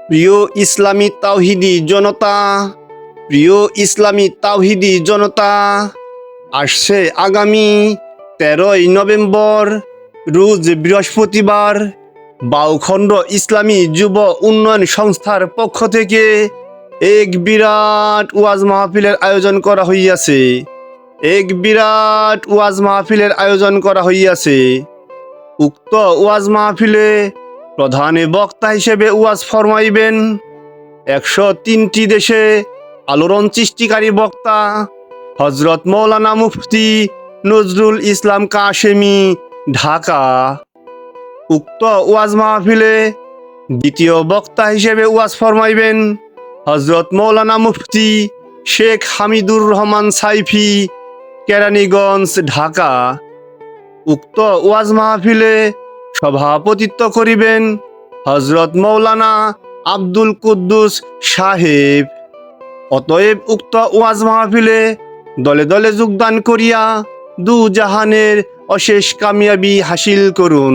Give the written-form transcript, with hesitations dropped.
প্রিয় ইসলামী তাওহিদি জনতা, প্রিয় ইসলামী তাওহিদি জনতা, আসছে আগামী 13ই নভেম্বর রোজ বৃহস্পতিবার বাউখণ্ড ইসলামী যুব উন্নয়ন সংস্থার পক্ষ থেকে এক বিরাট ওয়াজ মাহফিলের আয়োজন করা হইয়াছে। এক বিরাট ওয়াজ মাহফিলের আয়োজন করা হইয়াছে। উক্ত ওয়াজ মাহফিলে প্রধান বক্তা হিসেবে ওয়াজ ফরমাইবেন 103টি দেশে আলোড়ন সৃষ্টিকারী বক্তা হযরত মৌলানা মুফতি নজরুল ইসলাম কাশেমি, ঢাকা। উক্ত ওয়াজ মাহফিলে দ্বিতীয় বক্তা হিসেবে ওয়াজ ফরমাইবেন হযরত মৌলানা মুফতি শেখ হামিদুর রহমান সাইফি, কেরানীগঞ্জ, ঢাকা। উক্ত ওয়াজ মাহফিলে সভাপতিত্ব করিবেন হযরত মৌলানা আব্দুল কুদ্দুস সাহেব। অতএব উক্ত ওয়াজ মাহফিলে দলে দলে যোগদান করিয়া দু জাহানের অশেষ কামিয়াবি হাসিল করুন।